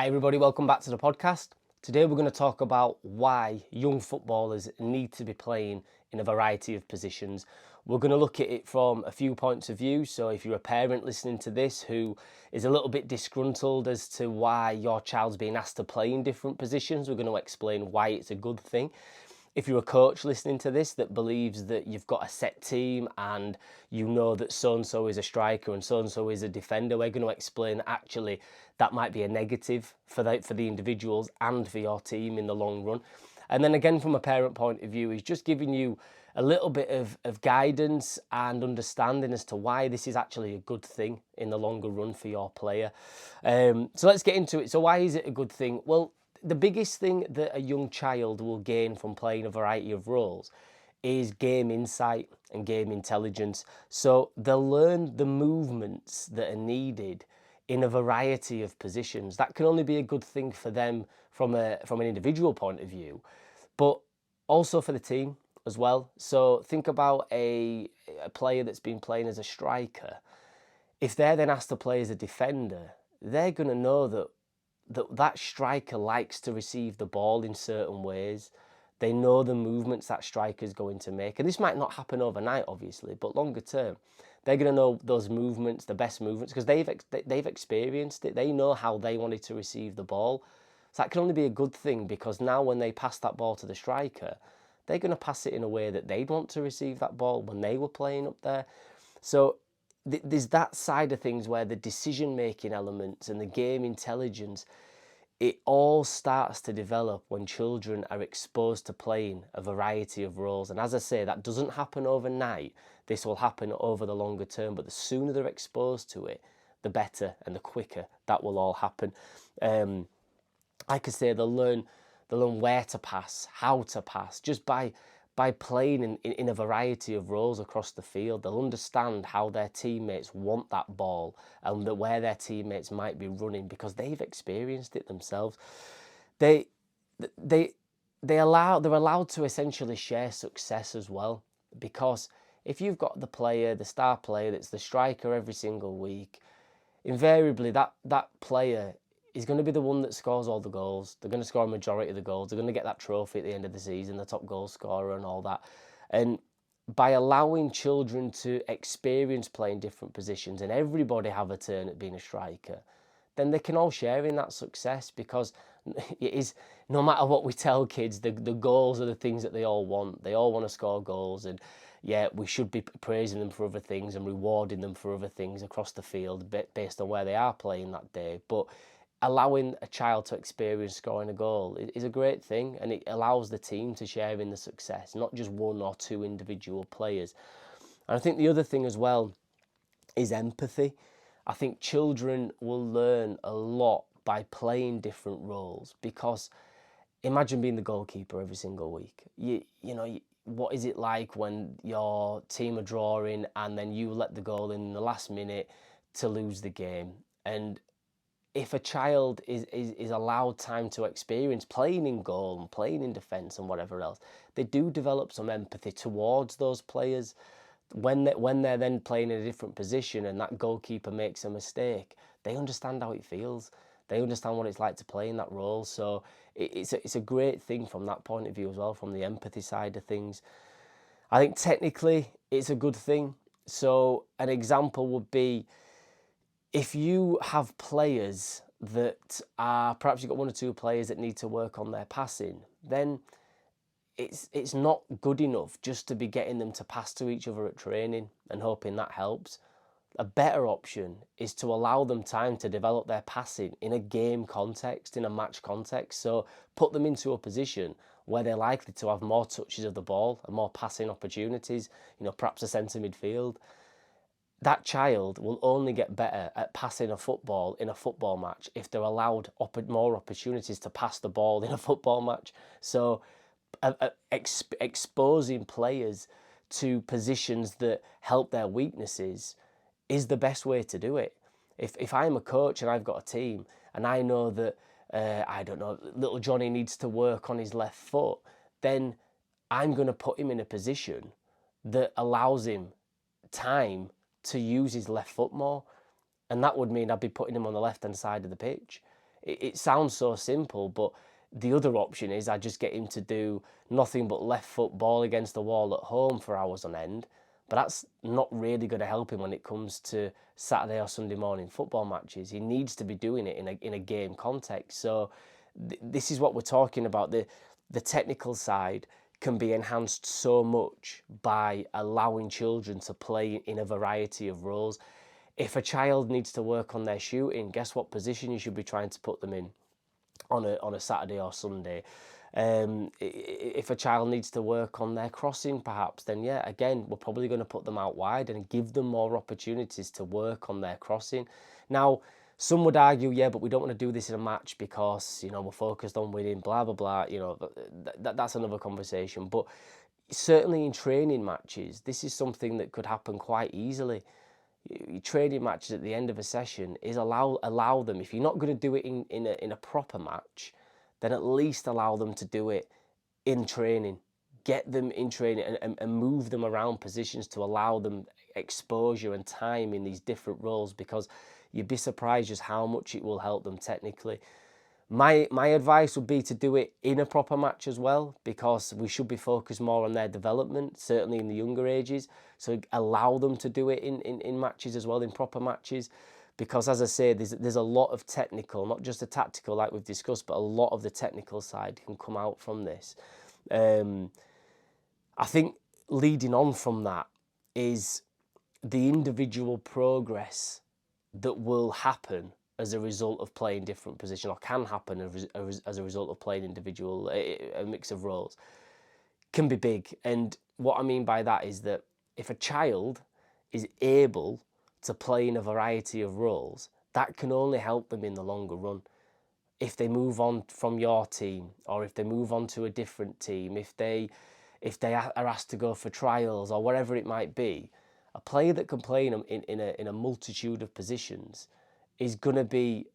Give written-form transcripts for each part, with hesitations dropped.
Hi everybody, welcome back to the podcast. Today we're going to talk about why young footballers need to be playing in a variety of positions. We're going to look at it from a few points of view. So if you're a parent listening to this who is a little bit disgruntled as to why your child's being asked to play in different positions, we're going to explain why it's a good thing. If you're a coach listening to this that believes that you've got a set team and you know that so-and-so is a striker and so-and-so is a defender, we're going to explain that actually that might be a negative for the individuals and for your team in the long run. And then again, from a parent point of view, is just giving you a little bit of guidance and understanding as to why this is actually a good thing in the longer run for your player. So let's get into it. So why is it a good thing? Well, the biggest thing that a young child will gain from playing a variety of roles is game insight and game intelligence. So they'll learn the movements that are needed in a variety of positions. That can only be a good thing for them from an individual point of view, but also for the team as well. So think about a player that's been playing as a striker. If they're then asked to play as a defender, they're going to know that striker likes to receive the ball in certain ways. They know the movements that striker's going to make. And this might not happen overnight, obviously, but longer term, they're going to know those movements, the best movements, because they've experienced it. They know how they wanted to receive the ball. So that can only be a good thing, because now when they pass that ball to the striker, they're going to pass it in a way that they'd want to receive that ball when they were playing up there. So there's that side of things where the decision-making elements and the game intelligence, it all starts to develop when children are exposed to playing a variety of roles. And as I say, that doesn't happen overnight. This will happen over the longer term, but the sooner they're exposed to it, the better and the quicker that will all happen. Like I say, they'll learn where to pass, how to pass, just by playing in a variety of roles across the field. They'll understand how their teammates want that ball and where their teammates might be running, because they've experienced it themselves. They're allowed to essentially share success as well, because if you've got the star player that's the striker every single week, invariably that player is going to be the one that scores all the goals. They're going to score a majority of the goals. They're going to get that trophy at the end of the season, the top goal scorer and all that. And by allowing children to experience playing different positions and everybody have a turn at being a striker, then they can all share in that success, because it is, no matter what we tell kids, the goals are the things that they all want. They all want to score goals, and yeah, we should be praising them for other things and rewarding them for other things across the field based on where they are playing that day. But allowing a child to experience scoring a goal is a great thing, and it allows the team to share in the success, not just one or two individual players. And I think the other thing as well is empathy. I think children will learn a lot by playing different roles, because imagine being the goalkeeper every single week. What is it like when your team are drawing and then you let the goal in the last minute to lose the game? And if a child is allowed time to experience playing in goal and playing in defence and whatever else, they do develop some empathy towards those players. When they're then playing in a different position and that goalkeeper makes a mistake, they understand how it feels. They understand what it's like to play in that role. So it's a great thing from that point of view as well, from the empathy side of things. I think technically it's a good thing. So an example would be, if you have players that are, perhaps you've got one or two players that need to work on their passing, then it's not good enough just to be getting them to pass to each other at training and hoping that helps. A better option is to allow them time to develop their passing in a game context, in a match context. So put them into a position where they're likely to have more touches of the ball and more passing opportunities, perhaps a centre midfield. That child will only get better at passing a football in a football match if they're allowed more opportunities to pass the ball in a football match. So exposing players to positions that help their weaknesses is the best way to do it. If I'm a coach and I've got a team and I know that, I don't know, little Johnny needs to work on his left foot, then I'm going to put him in a position that allows him time to use his left foot more. And that would mean I'd be putting him on the left-hand side of the pitch. It sounds so simple, but the other option is I just get him to do nothing but left foot ball against the wall at home for hours on end. But that's not really going to help him when it comes to Saturday or Sunday morning football matches. He needs to be doing it in a game context. So this is what we're talking about. The technical side can be enhanced so much by allowing children to play in a variety of roles. If a child needs to work on their shooting, guess what position you should be trying to put them in on a Saturday or Sunday. If a child needs to work on their crossing, perhaps, then yeah, again, we're probably going to put them out wide and give them more opportunities to work on their crossing. Now, some would argue, yeah, but we don't want to do this in a match because, you know, we're focused on winning, blah, blah, blah. You know, that's another conversation. But certainly in training matches, this is something that could happen quite easily. Your training matches at the end of a session is allow them, if you're not going to do it in a proper match, then at least allow them to do it in training. Get them in training and move them around positions to allow them exposure and time in these different roles, because you'd be surprised just how much it will help them technically. My advice would be to do it in a proper match as well, because we should be focused more on their development, certainly in the younger ages. So allow them to do it in matches as well, in proper matches. Because as I say, there's a lot of technical, not just the tactical like we've discussed, but a lot of the technical side can come out from this. I think leading on from that is the individual progress that will happen as a result of playing different positions, or can happen as a result of playing a mix of roles, can be big. And what I mean by that is that if a child is able to play in a variety of roles, that can only help them in the longer run. If they move on from your team, or if they move on to a different team, if they are asked to go for trials or whatever it might be, a player that can play in a multitude of positions is going to be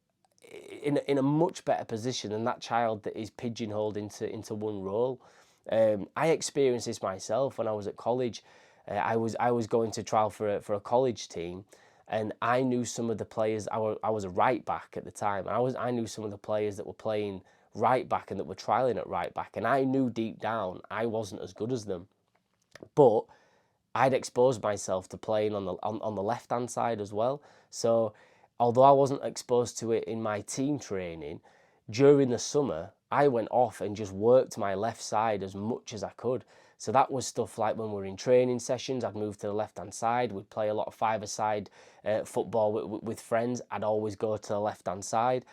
in a much better position than that child that is pigeonholed into one role. I experienced this myself when I was at college. I was going to trial for a college team, and I knew some of the players. I was a right back at the time. I knew some of the players that were playing right back and that were trialing at right back, and I knew deep down I wasn't as good as them, but I'd exposed myself to playing on the left hand side as well. So although I wasn't exposed to it in my team training, during the summer I went off and just worked my left side as much as I could. So that was stuff like when we were in training sessions, I'd move to the left hand side. We'd play a lot of five-a-side football with friends. I'd always go to the left hand side.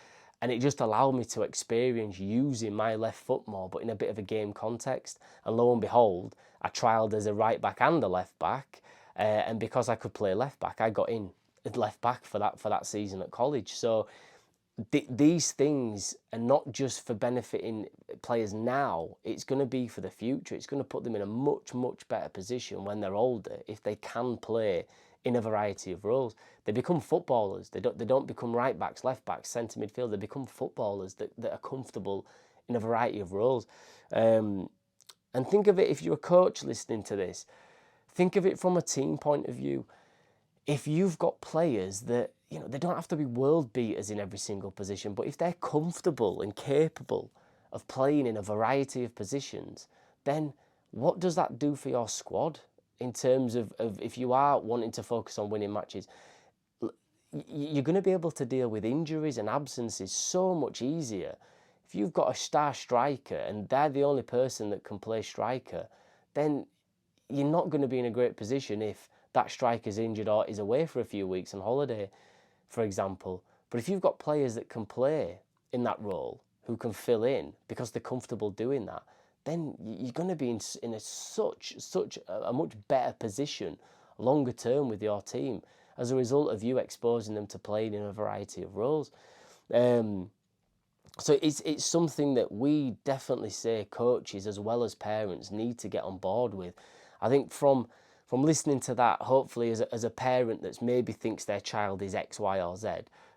And it just allowed me to experience using my left foot more, but in a bit of a game context. And lo and behold, I trialled as a right back and a left back. And because I could play left back, I got in at left back for that season at college. So these things are not just for benefiting players now, it's going to be for the future. It's going to put them in a much, much better position when they're older if they can play in a variety of roles. They become footballers. They don't become right backs, left backs, centre midfield. They become footballers that are comfortable in a variety of roles. And think of it, if you're a coach listening to this, think of it from a team point of view. If you've got players that, you know, they don't have to be world beaters in every single position, but if they're comfortable and capable of playing in a variety of positions, then what does that do for your squad in terms of if you are wanting to focus on winning matches? You're going to be able to deal with injuries and absences so much easier. If you've got a star striker and they're the only person that can play striker, then you're not going to be in a great position if that striker's injured or is away for a few weeks on holiday, for example. But if you've got players that can play in that role, who can fill in because they're comfortable doing that, then you're going to be in such a much better position longer term with your team as a result of you exposing them to playing in a variety of roles. So it's something that we definitely say coaches as well as parents need to get on board with. I think from listening to that, hopefully as a parent that maybe thinks their child is X, Y, or Z,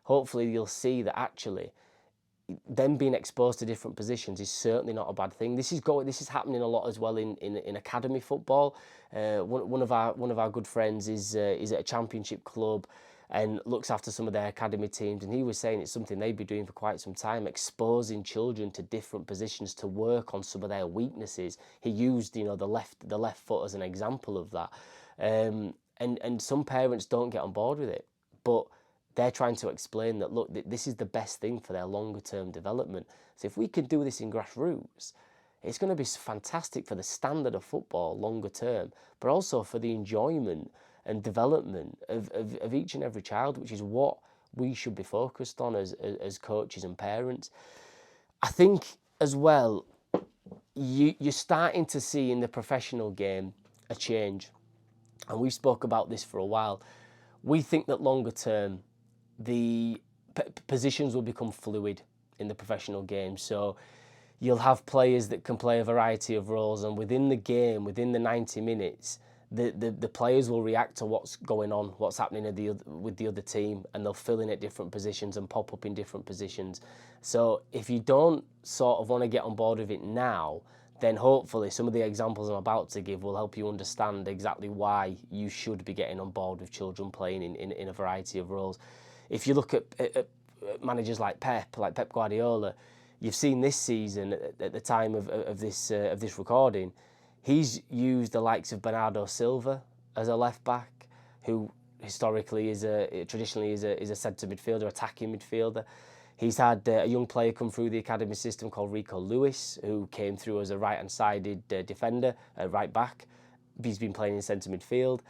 hopefully you'll see that actually them being exposed to different positions is certainly not a bad thing. This is happening a lot as well in academy football. One of our good friends is at a championship club, and looks after some of their academy teams, and he was saying it's something they'd be doing for quite some time, exposing children to different positions to work on some of their weaknesses. He used, the left foot as an example of that, and some parents don't get on board with it, but they're trying to explain that, look, this is the best thing for their longer term development. So if we can do this in grassroots, it's going to be fantastic for the standard of football longer term, but also for the enjoyment and development of each and every child, which is what we should be focused on as coaches and parents. I think as well, you're starting to see in the professional game a change, and we spoke about this for a while. We think that longer term, the positions will become fluid in the professional game. So you'll have players that can play a variety of roles, and within the game, within the 90 minutes, the players will react to what's going on, what's happening with the other team, and they'll fill in at different positions and pop up in different positions. So if you don't sort of want to get on board with it now, then hopefully some of the examples I'm about to give will help you understand exactly why you should be getting on board with children playing in a variety of roles. If you look at managers like Pep Guardiola, you've seen this season at the time of this recording, he's used the likes of Bernardo Silva as a left back, who historically traditionally is a centre midfielder, attacking midfielder. He's had a young player come through the academy system called Rico Lewis, who came through as a right-hand-sided defender, right back. He's been playing in centre midfield.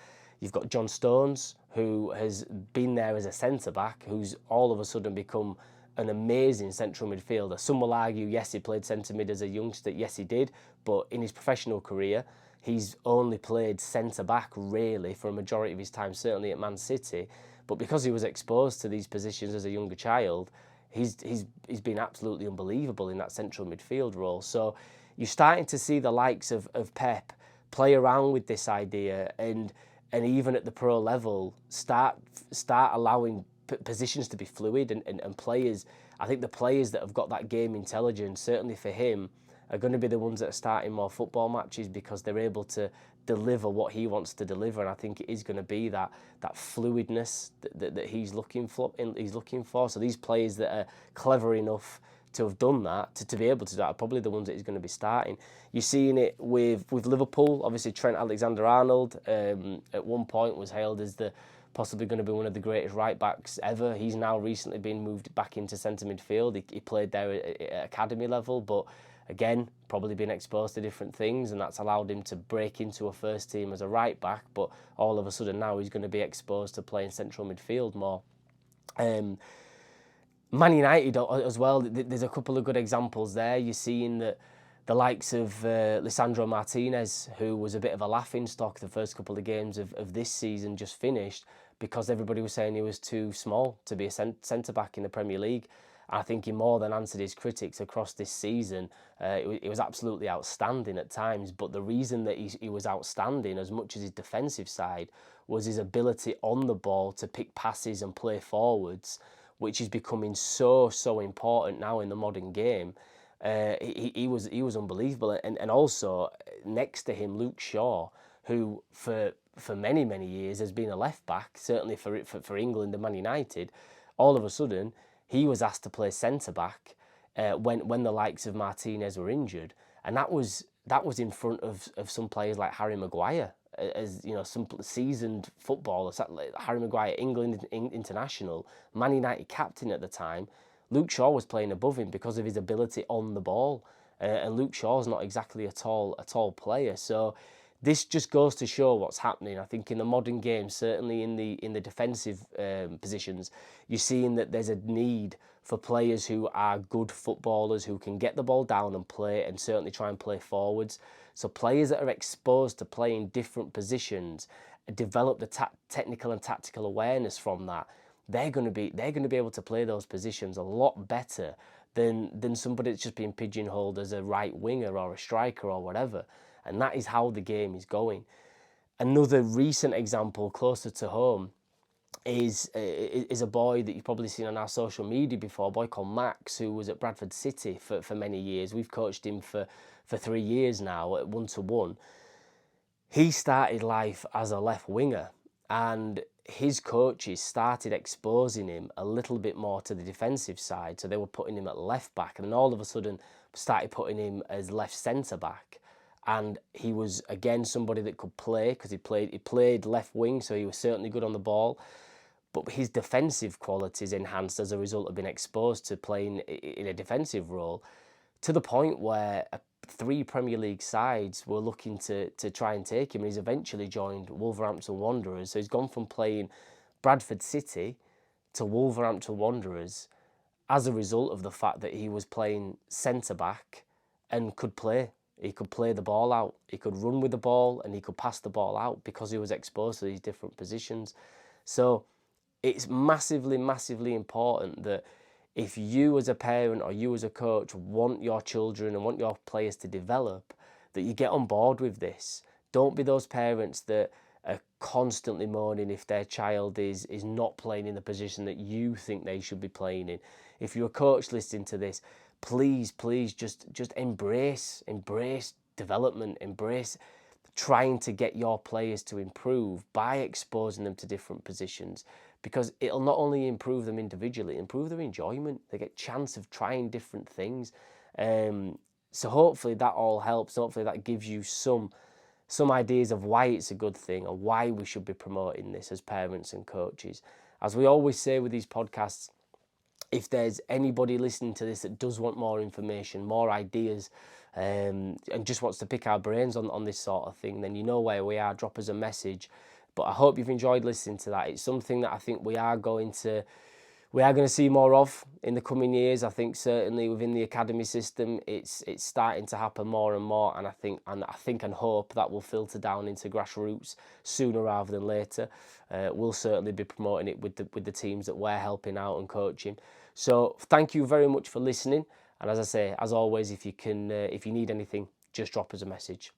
You've got John Stones, who has been there as a centre-back, who's all of a sudden become an amazing central midfielder. Some will argue, yes, he played centre mid as a youngster. Yes, he did. But in his professional career, he's only played centre-back, really, for a majority of his time, certainly at Man City. But because he was exposed to these positions as a younger child, he's been absolutely unbelievable in that central midfield role. So you're starting to see the likes of Pep play around with this idea, and even at the pro level start allowing positions to be fluid, and players, I think the players that have got that game intelligence, certainly for him, are going to be the ones that are starting more football matches, because they're able to deliver what he wants to deliver. And I think it is going to be that fluidness that he's looking for. So these players that are clever enough to have done that, to be able to do that, are probably the ones that he's going to be starting. You're seeing it with Liverpool. Obviously, Trent Alexander-Arnold at one point was hailed as possibly going to be one of the greatest right-backs ever. He's now recently been moved back into centre midfield. He played there at academy level, but again, probably been exposed to different things, and that's allowed him to break into a first team as a right-back, but all of a sudden now he's going to be exposed to playing central midfield more. Man United as well, there's a couple of good examples there. You're seeing that the likes of Lisandro Martinez, who was a bit of a laughingstock the first couple of games of this season just finished, because everybody was saying he was too small to be a centre-back in the Premier League. And I think he more than answered his critics across this season. It was absolutely outstanding at times, but the reason that he was outstanding, as much as his defensive side, was his ability on the ball to pick passes and play forwards, which is becoming so important now in the modern game. He was unbelievable, and also next to him, Luke Shaw, who for many years has been a left back, certainly for England and Man United. All of a sudden, he was asked to play centre back when the likes of Martinez were injured, and that was in front of some players like Harry Maguire, as you know, some seasoned footballers. Harry Maguire, England international, Man United captain at the time. Luke Shaw was playing above him because of his ability on the ball, and Luke Shaw's not exactly a tall player. So this just goes to show what's happening. I think in the modern game, certainly in the defensive positions, you're seeing that there's a need for players who are good footballers, who can get the ball down and play, and certainly try and play forwards. So players that are exposed to playing different positions, develop the technical and tactical awareness from that, they're going to be able to play those positions a lot better than somebody that's just being pigeonholed as a right winger or a striker or whatever. And that is how the game is going. Another recent example closer to home is a boy that you've probably seen on our social media before, a boy called Max, who was at Bradford City for many years. We've coached him for 3 years now at 1-to-1. He started life as a left winger, and his coaches started exposing him a little bit more to the defensive side. So they were putting him at left back, and then all of a sudden started putting him as left centre back. And he was again somebody that could play, because he played left wing, so he was certainly good on the ball. But his defensive qualities enhanced as a result of being exposed to playing in a defensive role, to the point where 3 Premier League sides were looking to try and take him. He's eventually joined Wolverhampton Wanderers. So he's gone from playing Bradford City to Wolverhampton Wanderers as a result of the fact that he was playing centre-back and could play. He could play the ball out. He could run with the ball and he could pass the ball out because he was exposed to these different positions. So it's massively, massively important that if you as a parent or you as a coach want your children and want your players to develop, that you get on board with this. Don't be those parents that are constantly moaning if their child is not playing in the position that you think they should be playing in. If you're a coach listening to this, please just embrace development, embrace trying to get your players to improve by exposing them to different positions, because it'll not only improve them individually, improve their enjoyment. They get a chance of trying different things. So hopefully that all helps. Hopefully that gives you some ideas of why it's a good thing or why we should be promoting this as parents and coaches. As we always say with these podcasts, if there's anybody listening to this that does want more information, more ideas, and just wants to pick our brains on this sort of thing, then you know where we are. Drop us a message. But I hope you've enjoyed listening to that. It's something that I think we are going to see more of in the coming years. I think certainly within the academy system, it's starting to happen more and more, and I think and hope that will filter down into grassroots sooner rather than later. We'll certainly be promoting it with the teams that we're helping out and coaching. So thank you very much for listening. And as I say, as always, if you need anything, just drop us a message.